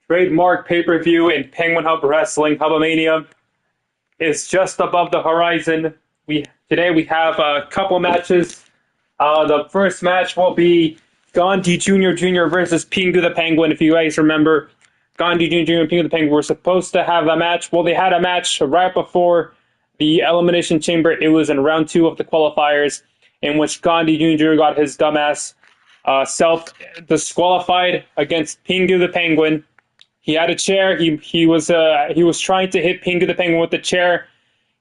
trademark pay-per-view in Penguin Hub Wrestling, Hubomania, is just above the horizon. Today we have a couple matches. The first match will be Gandhi Jr. versus Pingu the Penguin. If you guys remember, Gandhi Jr. and Pingu the Penguin were supposed to have a match. Well, they had a match right before the Elimination Chamber. It was in round 2 of the qualifiers, in which Gandhi Jr. got his dumbass self-disqualified against Pingu the Penguin. He had a chair. He was trying to hit Pingu the Penguin with the chair.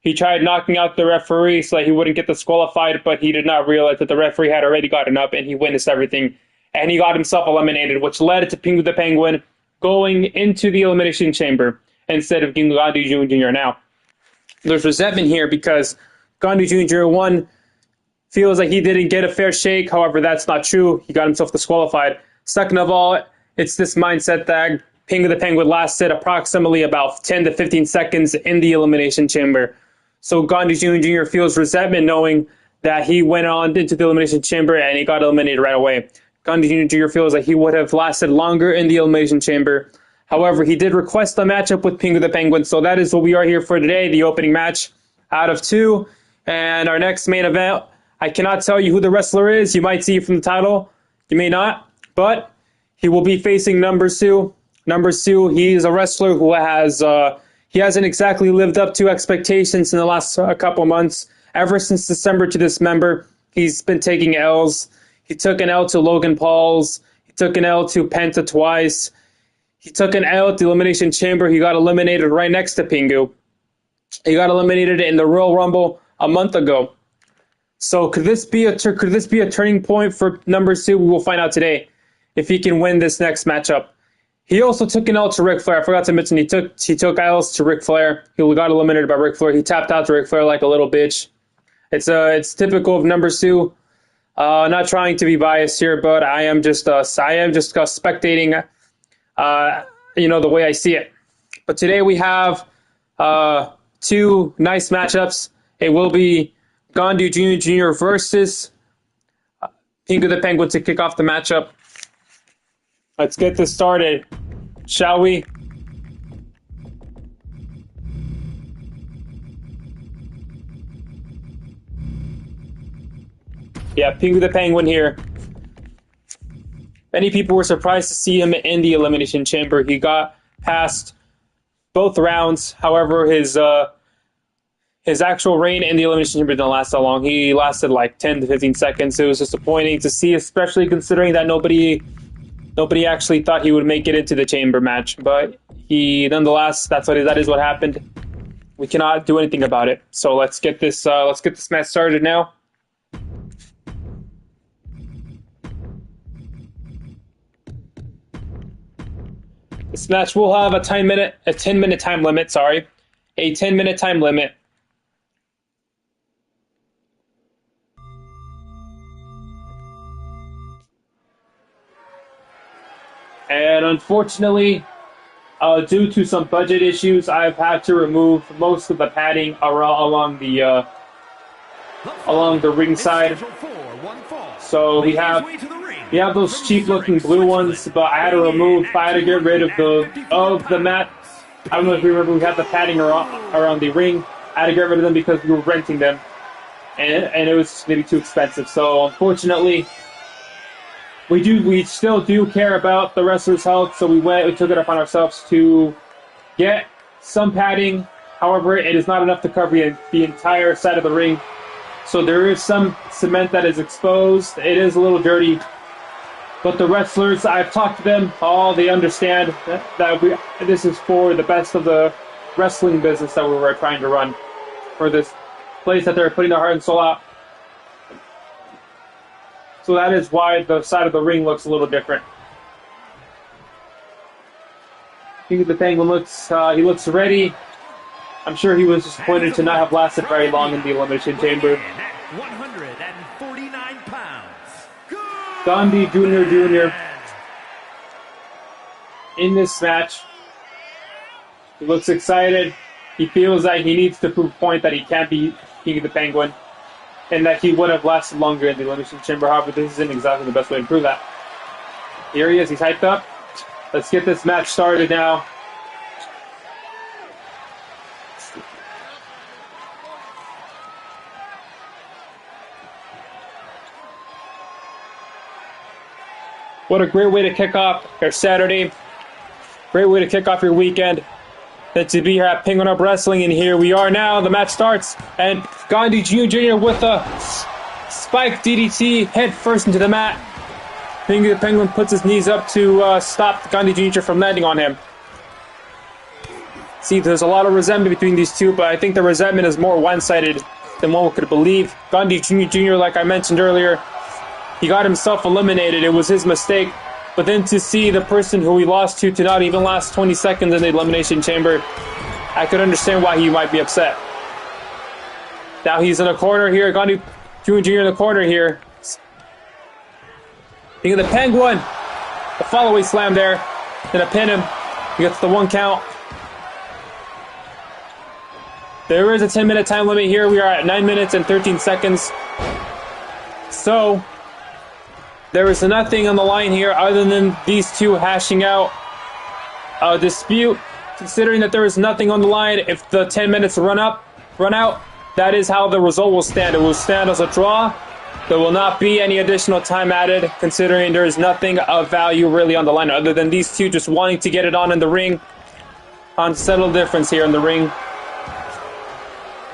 He tried knocking out the referee so that he wouldn't get disqualified, but he did not realize that the referee had already gotten up, and he witnessed everything. And he got himself eliminated, which led to Pingu the Penguin going into the Elimination Chamber instead of Gandhi Jr. Now, there's resentment here because Gandhi Jr. feels like he didn't get a fair shake. However, that's not true. He got himself disqualified. Second of all, it's this mindset that Pingu the Penguin lasted approximately about 10 to 15 seconds in the Elimination Chamber. So Gandhi Jr. feels resentment knowing that he went on into the Elimination Chamber and he got eliminated right away. Gandhi Jr. feels like he would have lasted longer in the Elimination Chamber. However, he did request a matchup with Pingu the Penguin, so that is what we are here for today, the opening match out of 2. And our next main event, I cannot tell you who the wrestler is. You might see it from the title. You may not, but he will be facing number 2. Number 2, he is a wrestler who he hasn't exactly lived up to expectations in the last couple months. Ever since December to Dismember, he's been taking L's. He took an L to Logan Paul's. He took an L to Penta twice. He took an L at the Elimination Chamber. He got eliminated right next to Pingu. He got eliminated in the Royal Rumble a month ago. So could this be a turning point for number 2? We will find out today if he can win this next matchup. He also took an L to Ric Flair. I forgot to mention he took L's to Ric Flair. He got eliminated by Ric Flair. He tapped out to Ric Flair like a little bitch. It's typical of number 2. Not trying to be biased here, but I am just spectating, the way I see it. But today we have 2 nice matchups. It will be Gandhi Jr. versus Pingu the Penguin to kick off the matchup. Let's get this started, shall we? Yeah, Pingu the Penguin here. Many people were surprised to see him in the Elimination Chamber. He got past both rounds. However, his actual reign in the Elimination Chamber didn't last that long. He lasted like 10 to 15 seconds. It was disappointing to see, especially considering that nobody actually thought he would make it into the chamber match. But he, nonetheless, that is what happened. We cannot do anything about it. So let's get this match started now. This match will have a 10-minute time limit. Sorry, a 10-minute time limit. And unfortunately, due to some budget issues, I've had to remove most of the padding along the ring side. So we have those cheap-looking blue ones, but I had to get rid of the mat. I don't know if you remember, we had the padding around the ring. I had to get rid of them because we were renting them, and it was maybe too expensive. So unfortunately, we still do care about the wrestler's health, so we took it upon ourselves to get some padding. However, it is not enough to cover the entire side of the ring. So there is some cement that is exposed. It is a little dirty. But the wrestlers, I've talked to them, they understand that this is for the best of the wrestling business that we were trying to run for this place that they're putting their heart and soul out. So that is why the side of the ring looks a little different. Pingu the Penguin looks ready. I'm sure he was disappointed to not have lasted very long in the Elimination Chamber. 149 pounds. Gandhi Jr. in this match. He looks excited. He feels like he needs to prove a point that he can beat Pingu the Penguin, and that he would have lasted longer in the Elimination Chamber. However, this isn't exactly the best way to prove that. Here he is. He's hyped up. Let's get this match started now. What a great way to kick off your Saturday. Great way to kick off your weekend. Than to be here at Penguin Up Wrestling, and here we are now. The match starts, and Gandhi Jr. with a spike DDT head first into the mat. Pingu the Penguin puts his knees up to stop Gandhi Jr. from landing on him. See, there's a lot of resentment between these two, but I think the resentment is more one-sided than one could believe. Gandhi Jr., like I mentioned earlier, he got himself eliminated. It was his mistake. But then to see the person who he lost to not even last 20 seconds in the Elimination Chamber, I could understand why he might be upset. Now he's in a corner here. Gandhi Jr. in the corner here. Think of the Penguin. The follow-away slam there. Gonna pin him. He gets the 1 count. There is a 10-minute time limit here. We are at 9 minutes and 13 seconds. So there is nothing on the line here other than these two hashing out a dispute. Considering that there is nothing on the line, if the 10 minutes run out, that is how the result will stand. It will stand as a draw. There will not be any additional time added, considering there is nothing of value really on the line other than these two just wanting to get it on in the ring. Unsettled difference here in the ring.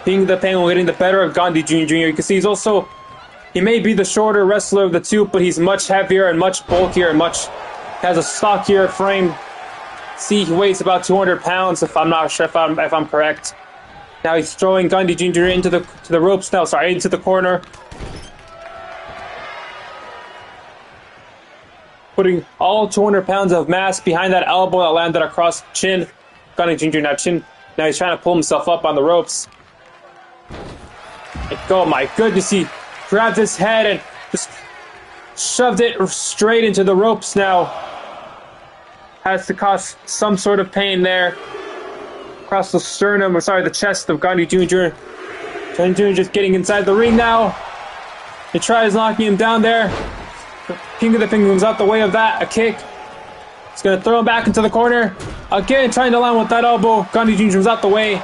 Being the Penguin getting the better of Gandhi Jr. You can see he's also... He may be the shorter wrestler of the two, but he's much heavier and much bulkier and has a stockier frame. See, he weighs about 200 pounds, if I'm not sure if I'm correct. Now he's throwing Gandhi Jr. into the ropes now. Sorry, into the corner, putting all 200 pounds of mass behind that elbow that landed across chin. Gandhi Jr. now he's trying to pull himself up on the ropes. Oh my goodness, he grabbed his head and just shoved it straight into the ropes now. Has to cause some sort of pain there. Across the sternum, or sorry, the chest of Gandhi Jr. Gandhi Jr. just getting inside the ring now. He tries knocking him down there. King of the Penguin was out the way of that. A kick. He's going to throw him back into the corner. Again, trying to land with that elbow. Gandhi Jr. was out the way.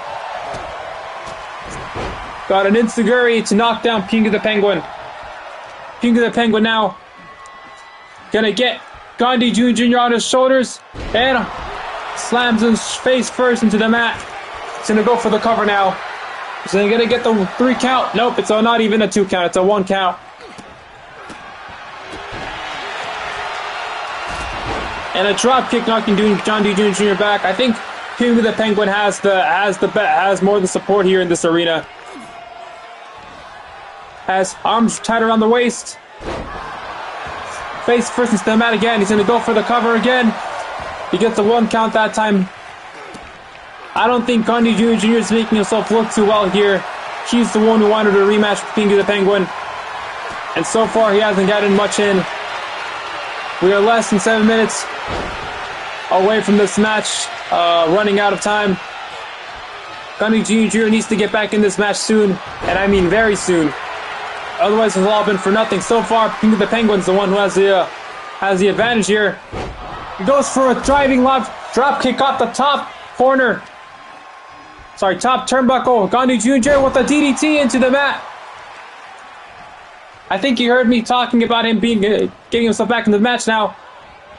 Got an Insiguri to knock down King of the Penguin. King of the Penguin now gonna get Gandhi Jr. on his shoulders and slams his face first into the mat. He's gonna go for the cover now. He's gonna get the 3 count. Nope, it's not even a 2 count, it's a 1 count. And a drop kick knocking Gandhi Jr. back. I think King of the Penguin has more the support here in this arena. Has arms tied around the waist. Face first into the mat again. He's going to go for the cover again. He gets the 1 count that time. I don't think Gandhi Jr. is making himself look too well here. He's the one who wanted a rematch with King of the Penguin. And so far, he hasn't gotten much in. We are less than 7 minutes away from this match, running out of time. Gandhi Jr. needs to get back in this match soon, and I mean very soon. Otherwise, it's all been for nothing. So far, King of the Penguin's the one who has the advantage here. He goes for a driving drop kick off the top corner. Sorry, top turnbuckle. Gandhi Jr. with a DDT into the mat. I think you heard me talking about him getting himself back into the match now.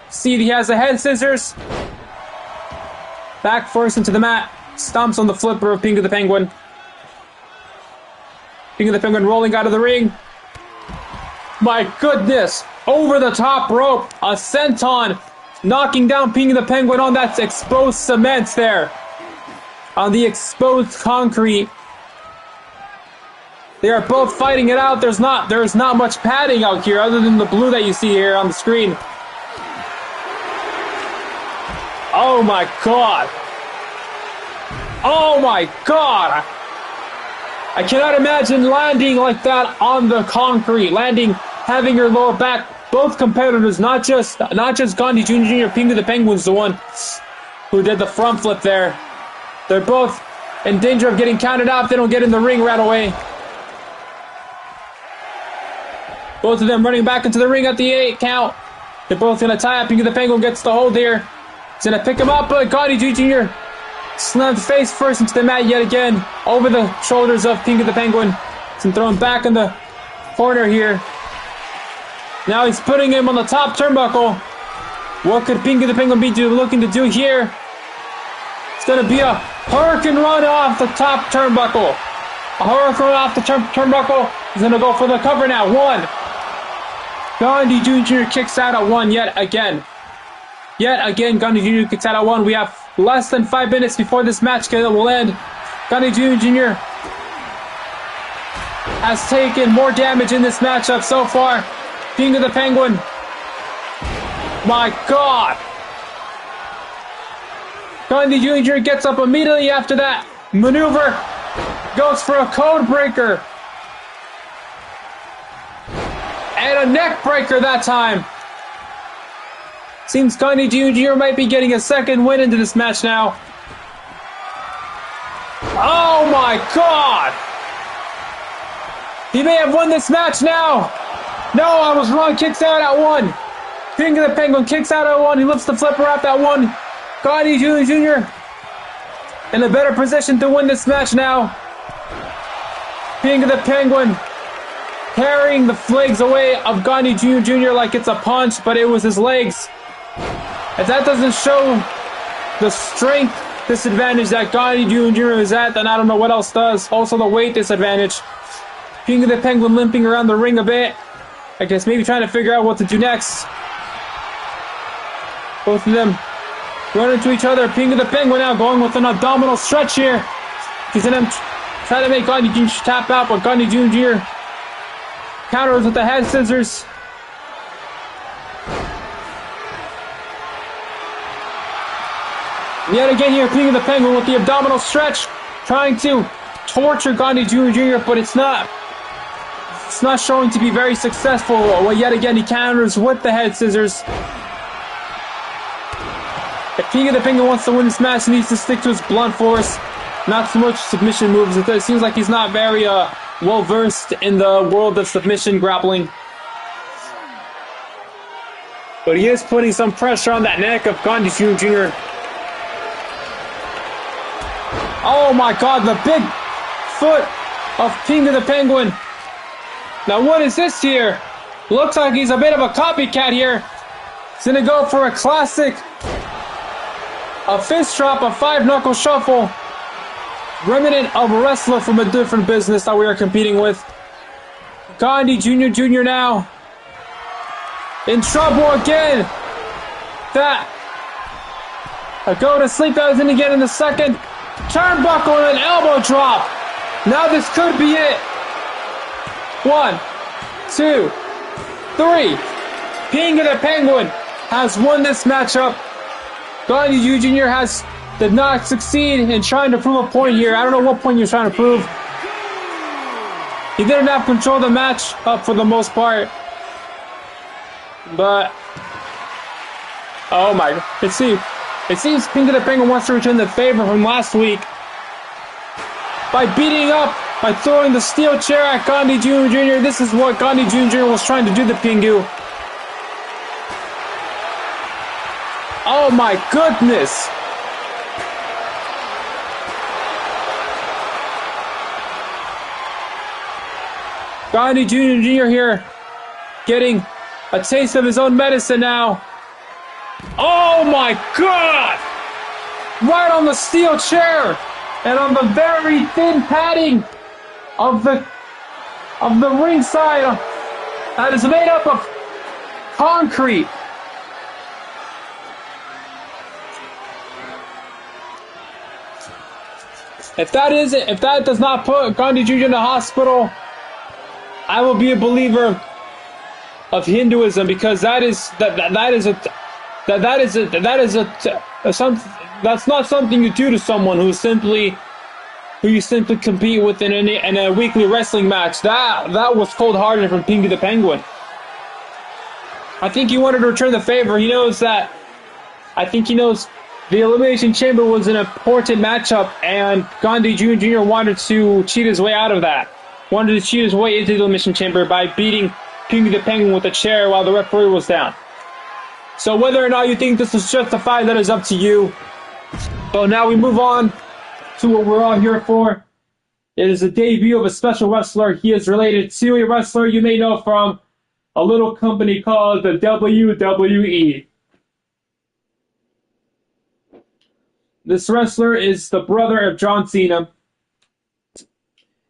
See, he has the head scissors. Back first into the mat. Stomps on the flipper of King of the Penguin. King of the Penguin rolling out of the ring. My goodness. Over the top rope. A senton. Knocking down King of the Penguin on that exposed cement there. On the exposed concrete. They are both fighting it out. There's not much padding out here other than the blue that you see here on the screen. Oh my god. Oh my god. I cannot imagine landing like that on the concrete. Having your lower back. Both competitors, not just Gandhi Jr. King of the Penguin's the one who did the front flip there. They're both in danger of getting counted out if they don't get in the ring right away. Both of them running back into the ring at the 8 count. They're both going to tie up. King of the Penguin gets the hold here. He's gonna pick him up, but Gandhi Jr. slammed face first into the mat yet again, over the shoulders of Pingu the Penguin. He's gonna throw him back in the corner here. Now he's putting him on the top turnbuckle. What could Pingu the Penguin be looking to do here? It's gonna be a hurricane run off the top turnbuckle. A hurricane run off the turnbuckle. He's gonna go for the cover now. 1. Gandhi Jr. kicks out at 1 yet again. Yet again, Gandhi Jr. kicks out at 1. We have less than 5 minutes before this match will end. Gandhi Jr. has taken more damage in this matchup so far. Pingu the Penguin. My God. Gandhi Jr. gets up immediately after that maneuver. Goes for a code breaker. And a neck breaker that time. Seems Gandhi Jr. might be getting a second win into this match now. Oh my God! He may have won this match now. No, I was wrong. Kicks out at 1. Pingu the Penguin kicks out at 1. He lifts the flipper out that 1. Gandhi Jr. in a better position to win this match now. Pingu the Penguin carrying the legs away of Gandhi Jr. like it's a punch, but it was his legs. If that doesn't show the strength disadvantage that Gandhi Jr. is at, then I don't know what else does. Also the weight disadvantage. Pingu the Penguin limping around the ring a bit. I guess maybe trying to figure out what to do next. Both of them run into each other. Pingu the Penguin now going with an abdominal stretch here. He's going to try to make Gandhi Jr. tap out, but Gandhi Jr. counters with the head scissors. Yet again here, Pingu the Penguin with the abdominal stretch, trying to torture Gandhi Jr., but it's not showing to be very successful. Well, yet again, he counters with the head scissors. If Pingu the Penguin wants to win this match, he needs to stick to his blunt force, not so much submission moves. It seems like he's not very well versed in the world of submission grappling. But he is putting some pressure on that neck of Gandhi Jr. Oh my God, the big foot of Pingu the Penguin. Now what is this here? Looks like he's a bit of a copycat here. He's gonna go for a classic, a fist drop, a 5-knuckle shuffle. Remnant of a wrestler from a different business that we are competing with. Gandhi Jr. now in trouble again. That a go to sleep that was in again in the second. Turnbuckle and an elbow drop. Now this could be it. 1, 2, 3. Pingu the Penguin has won this matchup. Gandhi Jr. did not succeed in trying to prove a point here. I don't know what point you're trying to prove. He didn't have control of the match up for the most part. But oh my, it seems Pingu the Penguin wants to return the favor from last week by throwing the steel chair at Gandhi Jr. This is what Gandhi Jr. was trying to do to Pingu. Oh my goodness! Gandhi Jr. here getting a taste of his own medicine now. Oh my God! Right on the steel chair and on the very thin padding of the ringside that is made up of concrete. If that does not put Gandhi Jr. in the hospital, I will be a believer of Hinduism, because that's not something you do to someone who you simply compete with in a weekly wrestling match. That was cold-hearted from Pingu the Penguin. I think he wanted to return the favor. He knows that. I think he knows the Elimination Chamber was an important matchup, and Gandhi Jr. wanted to cheat his way out of that. Wanted to cheat his way into the Elimination Chamber by beating Pingu the Penguin with a chair while the referee was down. So whether or not you think this is justified, that is up to you. But now we move on to what we're all here for. It is a debut of a special wrestler. He is related to a wrestler you may know from a little company called the WWE. This wrestler is the brother of John Cena.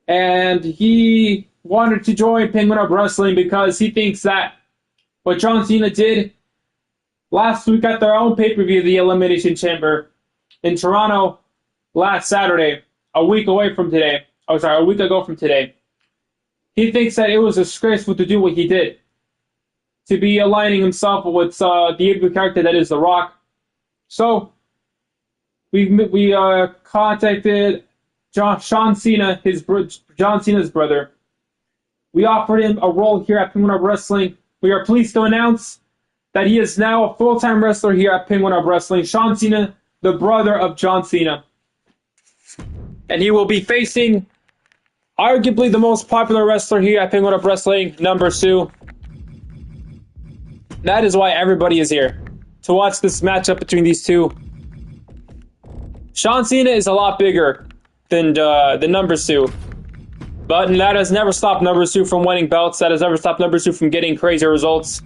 And he wanted to join Penguin Up Wrestling because he thinks that what John Cena did last week at their own pay-per-view, the Elimination Chamber, in Toronto last Saturday, a week ago from today. He thinks that it was disgraceful to do what he did, to be aligning himself with the evil character that is The Rock. So we contacted John Cena, John Cena's brother. We offered him a role here at Penguin Up Wrestling. We are pleased to announce that he is now a full-time wrestler here at Penguin Up Wrestling. John Cena, the brother of John Cena. And he will be facing arguably the most popular wrestler here at Penguin Up Wrestling, Number Sue. That is why everybody is here, to watch this matchup between these two. John Cena is a lot bigger than Number Sue. But that has never stopped Number Sue from winning belts. That has never stopped Number Sue from getting crazy results.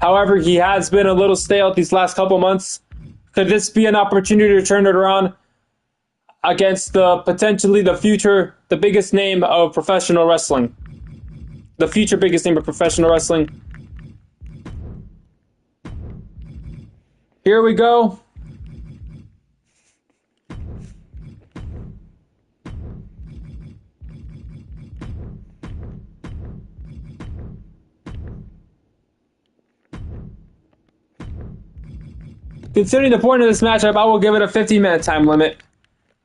However, he has been a little stale these last couple months. Could this be an opportunity to turn it around against potentially the biggest name of professional wrestling? The future biggest name of professional wrestling. Here we go. Considering the point of this matchup, I will give it a 15-minute time limit.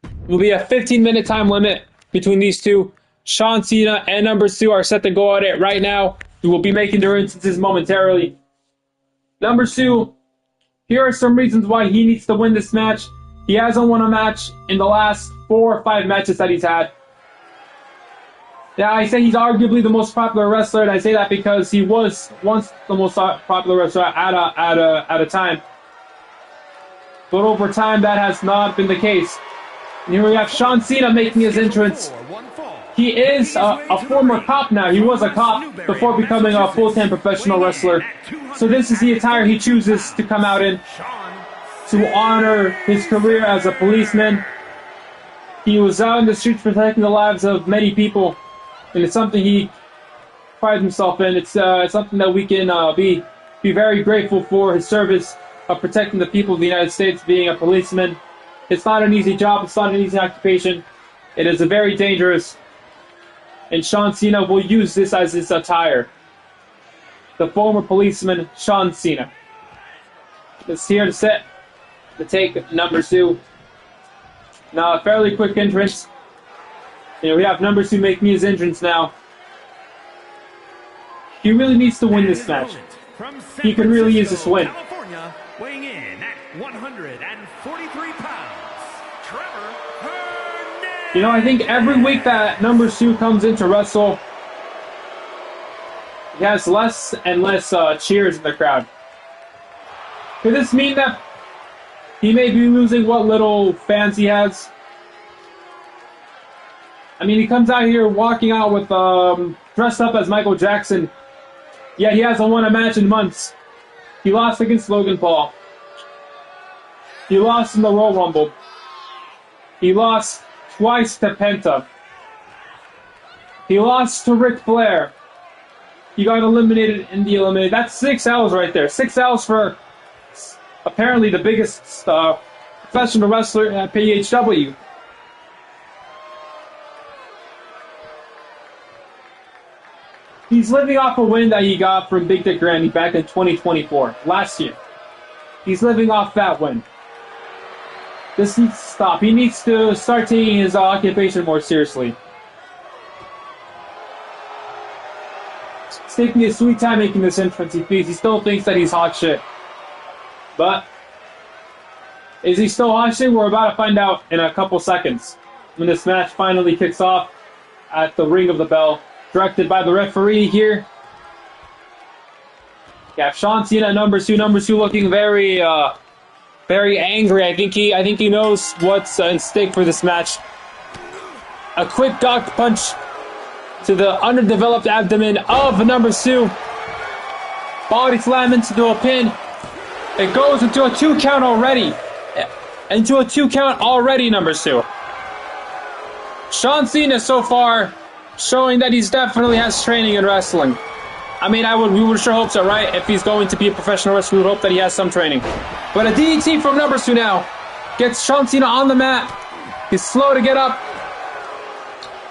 It will be a 15-minute time limit between these two. John Cena and Number Sue are set to go at it right now. We will be making their entrances momentarily. Number Sue, here are some reasons why he needs to win this match. He hasn't won a match in the last 4 or 5 matches that he's had. Now, I say he's arguably the most popular wrestler, and I say that because he was once the most popular wrestler at a time. But over time, that has not been the case. And here we have John Cena making his entrance. He is a former cop now. He was a cop before becoming a full-time professional wrestler. So this is the attire he chooses to come out in to honor his career as a policeman. He was out in the streets protecting the lives of many people. And it's something he prides himself in. It's something that we can be very grateful for, his service of protecting the people of the United States, being a policeman. It's not an easy job. It's not an easy occupation. It is a very dangerous. And John Cena will use this as his attire. The former policeman, John Cena, is here to set the take Number Sue. Now, a fairly quick entrance. We have Number Sue making his entrance now. He really needs to win this match. He can really use this win. Weighing in at 143 pounds, Trevor Hernandez. I think every week that Number Sue comes in to wrestle, he has less and less cheers in the crowd. Could this mean that he may be losing what little fans he has? I mean, he comes out here walking out with dressed up as Michael Jackson, yet he hasn't won a match in months. He lost against Logan Paul. He lost in the Royal Rumble. He lost twice to Penta. He lost to Ric Flair. He got eliminated in the eliminated. That's 6 L's right there. 6 L's for apparently the biggest professional wrestler at PHW. He's living off a win that he got from Big Dick Randy back in 2024, last year. He's living off that win. This needs to stop. He needs to start taking his occupation more seriously. He's taking his sweet time making this entrance. He still thinks that he's hot shit. But, is he still hot shit? We're about to find out in a couple seconds. When this match finally kicks off at the Ring of the Bell. Directed by the referee here. Yeah, Sean Cena, number two looking very, very angry. I think he knows what's at stake for this match. A quick duck punch to the underdeveloped abdomen of number two. Body slam into a pin. It goes into a 2 count already. Number two. Sean Cena so far showing that he's definitely has training in wrestling. I mean, we would sure hope so, right? If he's going to be a professional wrestler, we would hope that he has some training. But a DDT from number two now gets Sean Cena on the mat. He's slow to get up.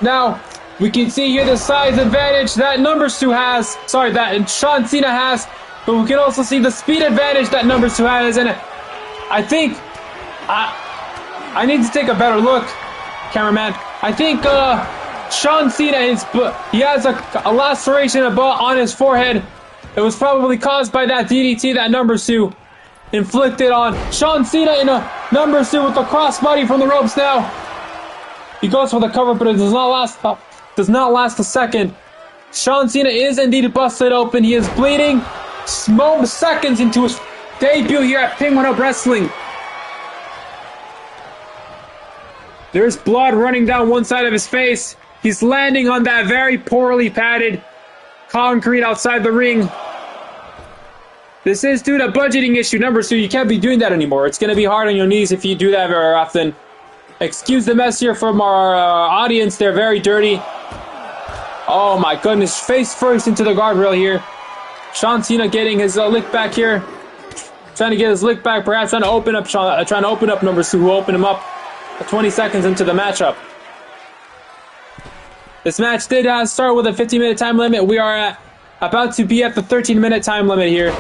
Now, we can see here the size advantage that that Sean Cena has, but we can also see the speed advantage that number two has, and I think I need to take a better look, cameraman. I think Sean Cena he has a laceration on his forehead. It was probably caused by that DDT that number two inflicted on Sean Cena in a number two with the crossbody from the ropes now. He goes for the cover, but it does not last a second. Sean Cena is indeed busted open. He is bleeding seconds into his debut here at Penguin Hub Wrestling. There's blood running down one side of his face. He's landing on that very poorly padded concrete outside the ring. This is due to budgeting issue. Number two, you can't be doing that anymore. It's going to be hard on your knees if you do that very often. Excuse the mess here from our audience. They're very dirty. Oh my goodness. Face first into the guardrail here. Sean Cena getting his lick back here. Trying to get his lick back. Perhaps trying to open up number two, who opened him up 20 seconds into the matchup. This match did start with a 15-minute time limit. We are about to be at the 13-minute time limit here.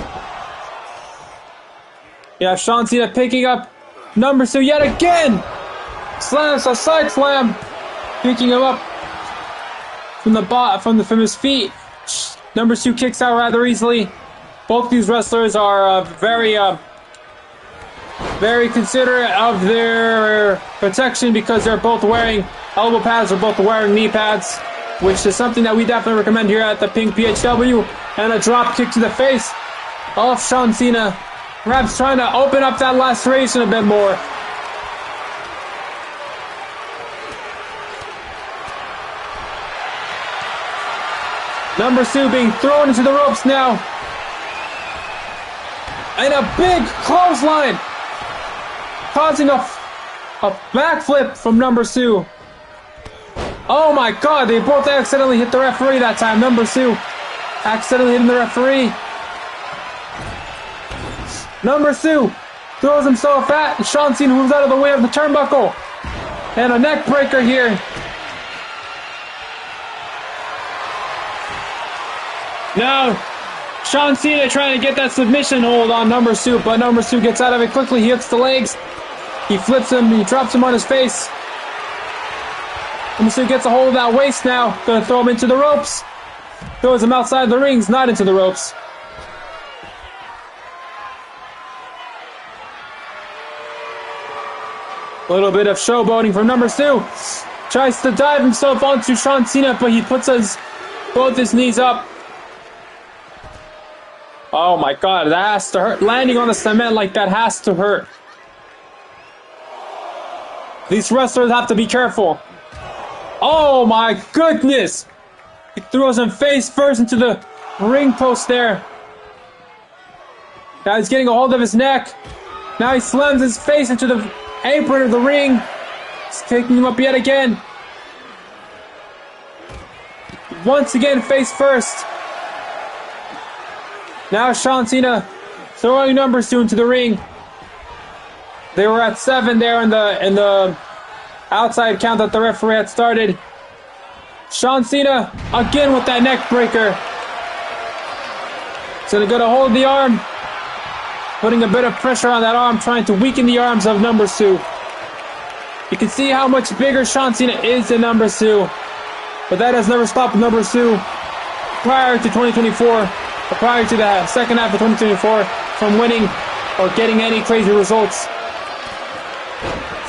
Yeah, Sean Cena picking up number two yet again. Slams a side slam, picking him up from his feet. Number two kicks out rather easily. Both these wrestlers are very considerate of their protection because they're both wearing elbow pads, they're both wearing knee pads, which is something that we definitely recommend here at the Pink PHW. And a drop kick to the face of Sean Cena, perhaps trying to open up that laceration a bit more. Number two being thrown into the ropes now. And a big clothesline, causing a backflip from number two. Oh my god, they both accidentally hit the referee that time. Number two accidentally hitting the referee. Number two throws himself at Sean Cena, moves out of the way of the turnbuckle. And a neck breaker here. Now, Sean Cena trying to get that submission hold on number two, but number two gets out of it quickly. He hits the legs. He flips him. He drops him on his face. Number two gets a hold of that waist now. Gonna throw him into the ropes. Throws him outside the rings, not into the ropes. A little bit of showboating from number two. Tries to dive himself onto Sean Cena, but he puts both his knees up. Oh my god, that has to hurt. Landing on the cement like that has to hurt. These wrestlers have to be careful. Oh my goodness! He throws him face first into the ring post there. Now he's getting a hold of his neck. Now he slams his face into the apron of the ring. He's taking him up yet again. Once again, face first. Now Sean Cena throwing number two into the ring. They were at 7 there in the outside count that the referee had started. Sean Cena again with that neck breaker. So they're going to hold the arm, putting a bit of pressure on that arm, trying to weaken the arms of number two. You can see how much bigger Sean Cena is than number two, but that has never stopped number two prior to 2024. Prior to the second half of 2024 from winning or getting any crazy results.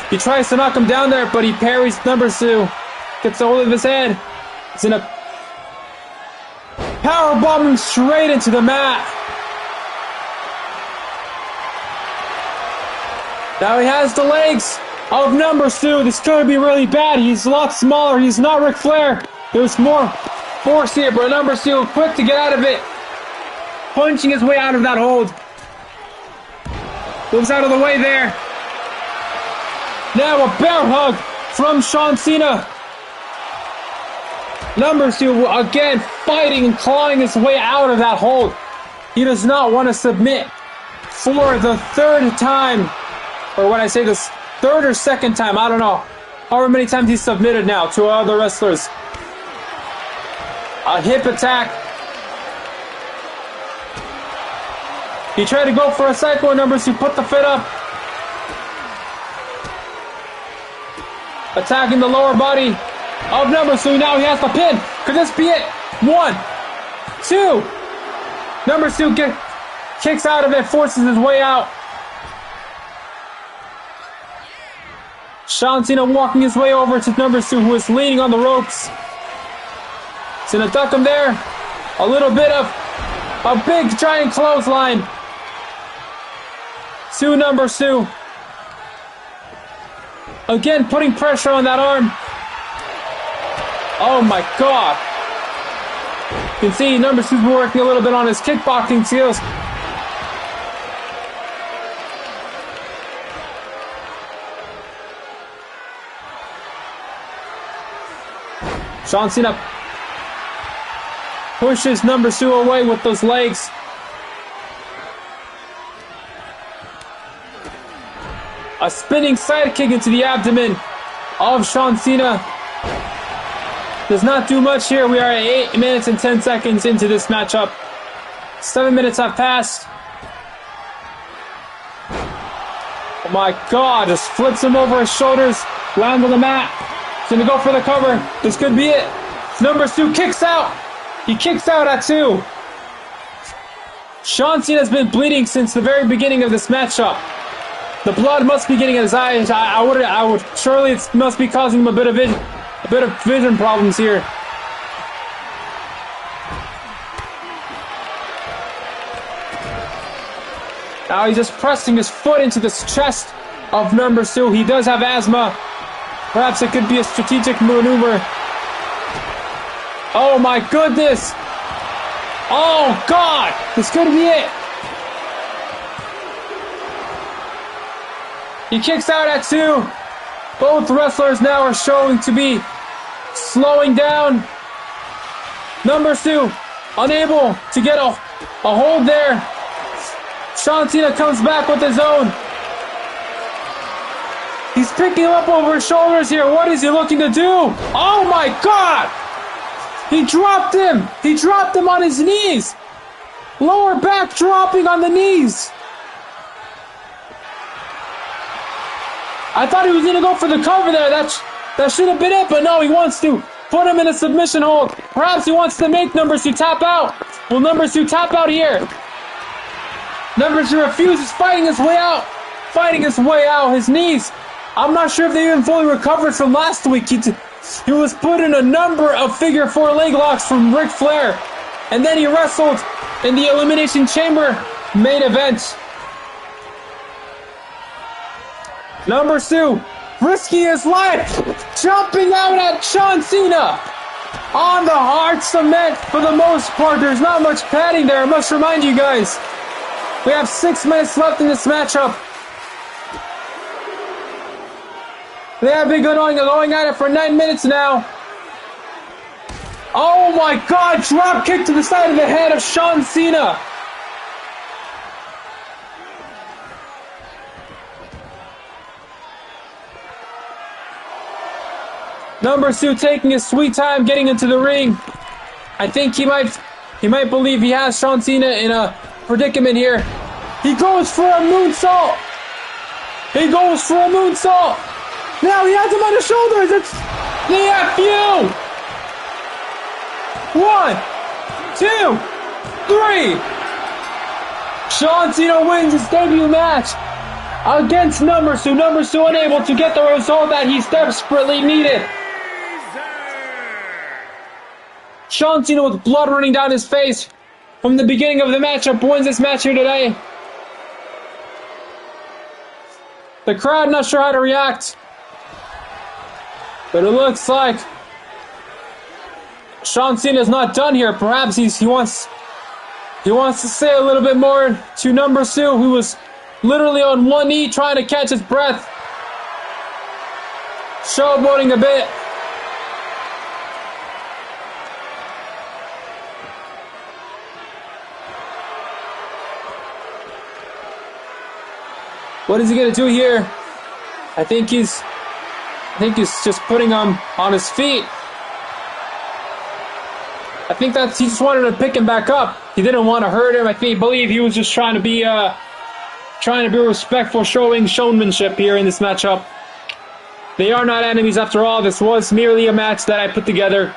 He tries to knock him down there, but he parries number two. Gets a hold of his head. He's in a powerbomb him straight into the mat. Now he has the legs of number 2. This could be really bad. He's a lot smaller. He's not Ric Flair. There's more force here, but number 2 quick to get out of it. Punching his way out of that hold. Moves out of the way there. Now a bear hug from Cena. Number 2 again fighting and clawing his way out of that hold. He does not want to submit for the third time. Or when I say this, third or second time, I don't know. However many times he's submitted now to other wrestlers. A hip attack. He tried to go for a cycle, number 2 put the fit up. Attacking the lower body of number 2. Now he has the pin. Could this be it? 1, 2. Number 2 kicks out of it, forces his way out. Cena walking his way over to number 2, who is leaning on the ropes. He's gonna duck him there. A little bit of a big giant clothesline to number 2. Again, putting pressure on that arm. Oh my God. You can see number 2's been working a little bit on his kickboxing skills. Cena pushes number 2 away with those legs. A spinning side kick into the abdomen of Cena. Does not do much here. We are at 8 minutes and 10 seconds into this matchup. 7 minutes have passed. Oh my God, just flips him over his shoulders, lands on the mat. He's gonna go for the cover. This could be it. Number 2 kicks out. He kicks out at 2. Cena's been bleeding since the very beginning of this matchup. The blood must be getting in his eyes. I would surely it must be causing him a bit of vision problems here. Now he's just pressing his foot into the chest of number 2. He does have asthma. Perhaps it could be a strategic maneuver. Oh my goodness! Oh God! This could be it! He kicks out at 2. Both wrestlers now are showing to be slowing down. Number 2 unable to get a hold there. Cena comes back with his own. He's picking him up over his shoulders here. What is he looking to do? Oh my God! He dropped him! He dropped him on his knees! Lower back dropping on the knees! I thought he was going to go for the cover there. That should have been it, but no, he wants to put him in a submission hold. Perhaps he wants to make number 2 tap out. Will number 2 tap out here? Number 2 refuses, fighting his way out. Fighting his way out. His knees. I'm not sure if they even fully recovered from last week. He was put in a number of figure 4 leg locks from Ric Flair. And then he wrestled in the Elimination Chamber main event. Number 2, risking his life, jumping out at Cena on the hard cement for the most part. There's not much padding there. I must remind you guys, we have 6 minutes left in this matchup. They have been going at it for 9 minutes now. Oh my God, drop kick to the side of the head of Cena. Number 2 taking his sweet time getting into the ring. I think he might believe he has Cena in a predicament here. He goes for a moonsault. He goes for a moonsault. Now he has him on his shoulders. It's the FU. 1, 2, 3. Cena wins his debut match against number 2. Number 2 unable to get the result that he desperately needed. Cena with blood running down his face from the beginning of the matchup wins this match here today. The crowd not sure how to react. But it looks like John Cena is not done here. Perhaps he wants to say a little bit more to number 2, who was literally on one knee trying to catch his breath. Showboating a bit. What is he gonna do here? I think he's just putting him on his feet. I think he just wanted to pick him back up. He didn't want to hurt him. I believe he was just trying to be respectful, showing showmanship here in this matchup. They are not enemies after all. This was merely a match that I put together.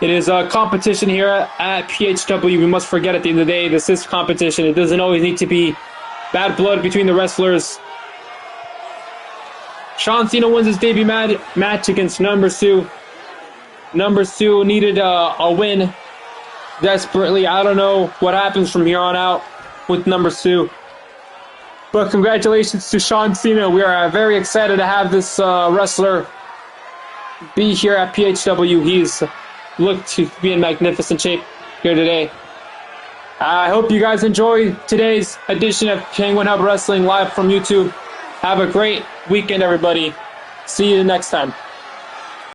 It is a competition here at PHW. We must forget at the end of the day, this is competition. It doesn't always need to be bad blood between the wrestlers. John Cena wins his debut match against number 2. Number 2 needed a win desperately. I don't know what happens from here on out with number 2. But congratulations to John Cena. We are very excited to have this wrestler be here at PHW. He's looked to be in magnificent shape here today. I hope you guys enjoyed today's edition of Penguin Hub Wrestling live from YouTube. Have a great weekend, everybody. See you next time.